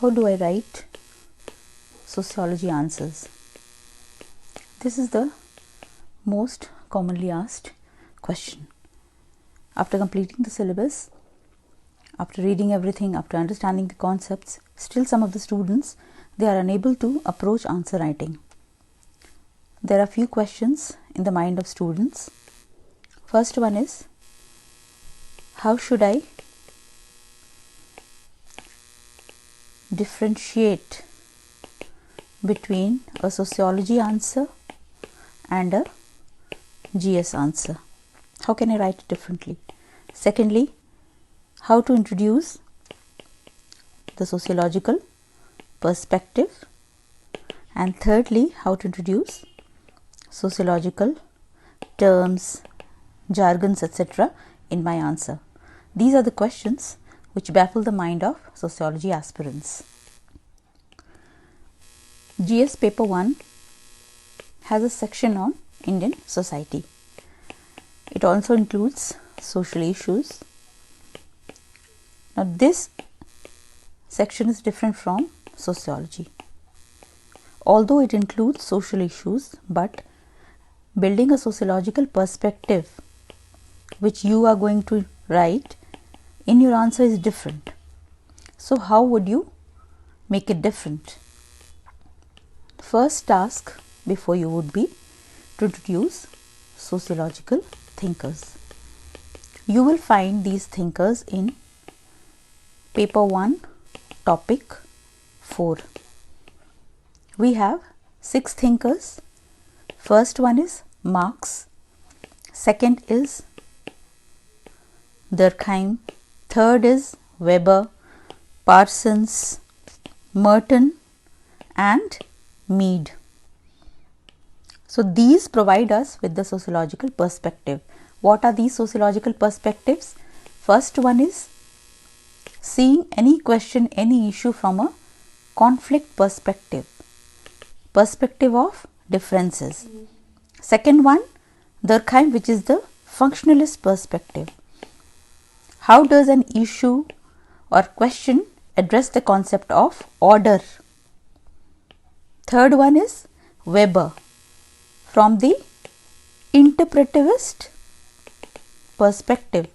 How do I write sociology answers? This is the most commonly asked question. After completing the syllabus, after reading everything, after understanding the concepts, still some of the students, they are unable to approach answer writing. There are few questions in the mind of students. First one is, how should I differentiate between a sociology answer and a GS answer? How can I write it differently? Secondly, how to introduce the sociological perspective, and thirdly, how to introduce sociological terms, jargons, etc. in my answer. These are the questions which baffle the mind of sociology aspirants. GS paper 1 has a section on Indian society. It also includes social issues. Now this section is different from sociology. Although it includes social issues, but building a sociological perspective which you are going to write in your answer is different. So how would you make it different? First task before you would be to introduce sociological thinkers. You will find these thinkers in paper 1 topic 4. We have 6 thinkers. First one is Marx, second is Durkheim, third is Weber, Parsons, Merton and Mead. So these provide us with the sociological perspective. What are these sociological perspectives? First one is seeing any question, any issue from a conflict perspective of differences. Second one, Durkheim, which is the functionalist perspective. How does an issue or question address the concept of order? Third one is Weber, from the interpretivist perspective.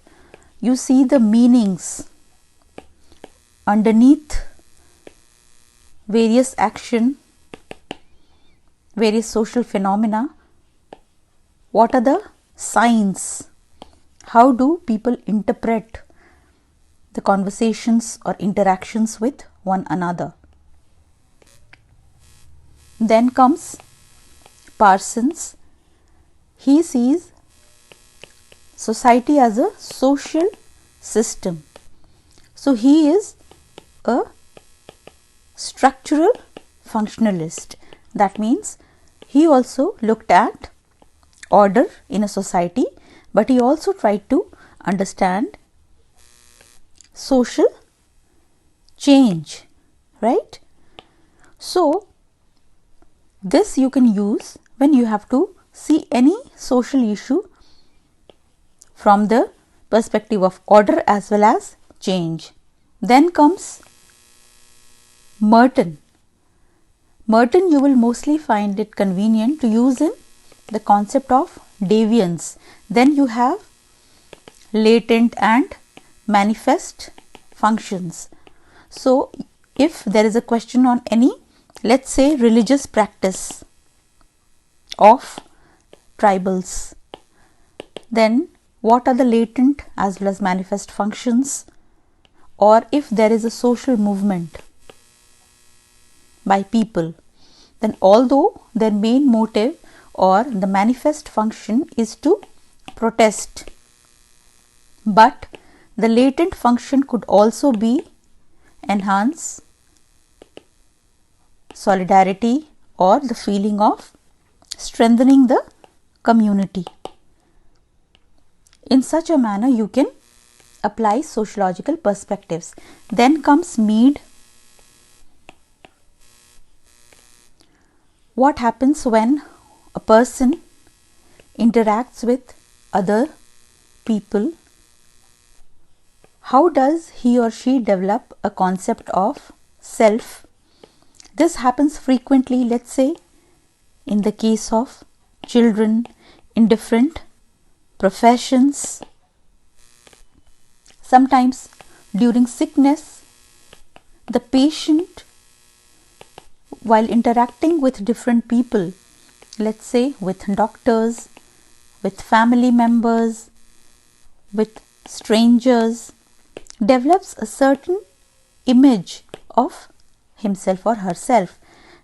You see the meanings underneath various action, various social phenomena. What are the signs? How do people interpret the conversations or interactions with one another? Then comes Parsons. He sees society as a social system. So he is a structural functionalist. That means he also looked at order in a society, but he also tried to understand social change, right? So this you can use when you have to see any social issue from the perspective of order as well as change. Then comes Merton. Merton you will mostly find it convenient to use in the concept of deviance. Then you have latent and manifest functions. So if there is a question on any, let's say, religious practice of tribals, then what are the latent as well as manifest functions? Or if there is a social movement by people, then although their main motive or the manifest function is to protest, but the latent function could also be enhance solidarity or the feeling of strengthening the community. In such a manner you can apply sociological perspectives. Then comes Mead. What happens when a person interacts with other people? How does he or she develop a concept of self. This happens frequently, let's say, in the case of children in different professions. Sometimes during sickness, the patient, while interacting with different people, let's say with doctors, with family members, with strangers, develops a certain image of himself or herself,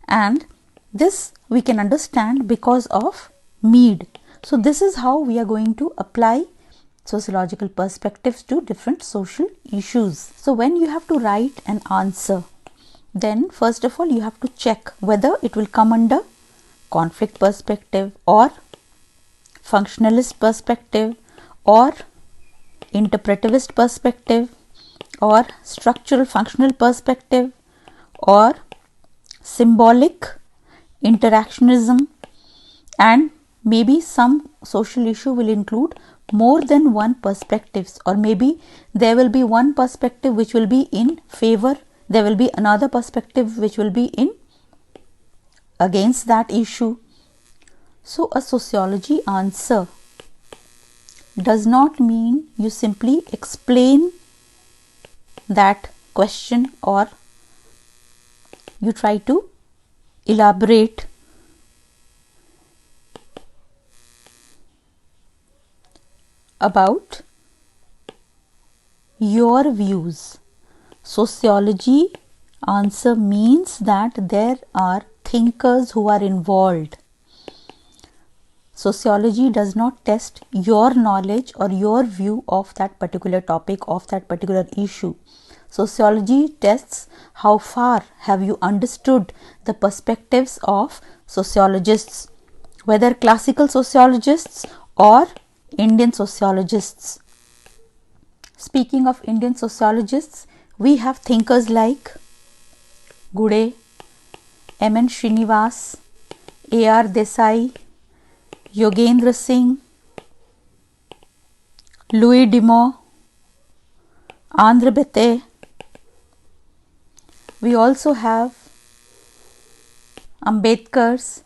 and this we can understand because of Mead. So this is how we are going to apply sociological perspectives to different social issues. So when you have to write an answer, then first of all you have to check whether it will come under conflict perspective or functionalist perspective or interpretivist perspective or structural functional perspective or symbolic interactionism, and maybe some social issue will include more than one perspectives, or maybe there will be one perspective which will be in favor, there will be another perspective which will be in against that issue. So a sociology answer does not mean you simply explain that question or you try to elaborate about your views. Sociology answer means that there are thinkers who are involved. Sociology does not test your knowledge or your view of that particular topic, of that particular issue. Sociology tests how far have you understood the perspectives of sociologists, whether classical sociologists or Indian sociologists. Speaking of Indian sociologists, we have thinkers like Gude, M.N. Srinivas, A.R. Desai, Yogendra Singh, Louis Dumont, Andhra Bete. We also have Ambedkar's,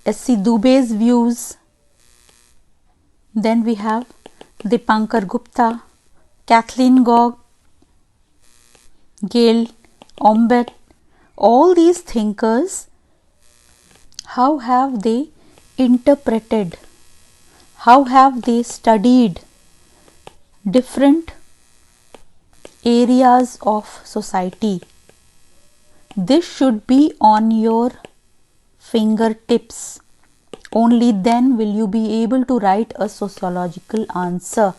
S.C. Dube's views. Then we have Dipankar Gupta, Kathleen Gog, Gail Ombet. All these thinkers, how have they interpreted, how have they studied different areas of society? This should be on your fingertips. Only then will you be able to write a sociological answer.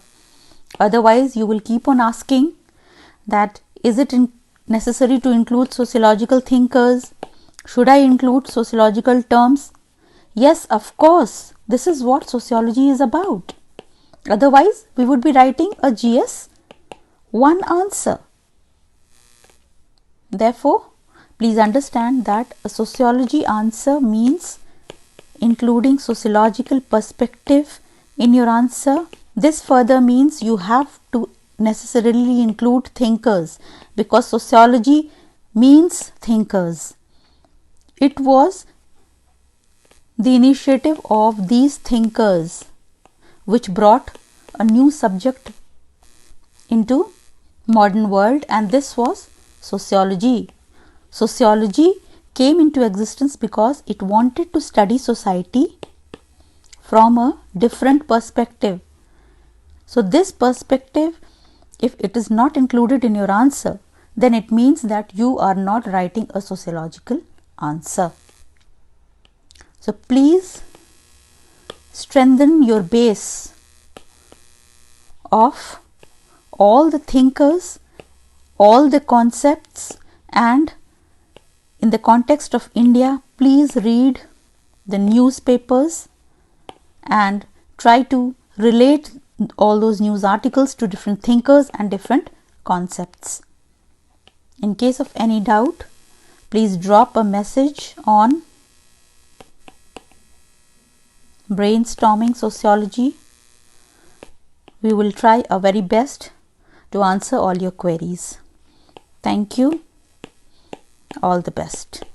Otherwise, you will keep on asking that is it necessary to include sociological thinkers? Should I include sociological terms? Yes, of course. This is what sociology is about. Otherwise, we would be writing a GS 1 answer. Therefore, please understand that a sociology answer means including sociological perspective in your answer. This further means you have to necessarily include thinkers, because sociology means thinkers. It was the initiative of these thinkers which brought a new subject into modern world, and this was sociology. Sociology came into existence because it wanted to study society from a different perspective. So this perspective, if it is not included in your answer, then it means that you are not writing a sociological answer. So please strengthen your base of all the thinkers, all the concepts, and in the context of India, please read the newspapers and try to relate all those news articles to different thinkers and different concepts. In case of any doubt, please drop a message on Brainstorming Sociology. We will try our very best to answer all your queries. Thank you. All the best.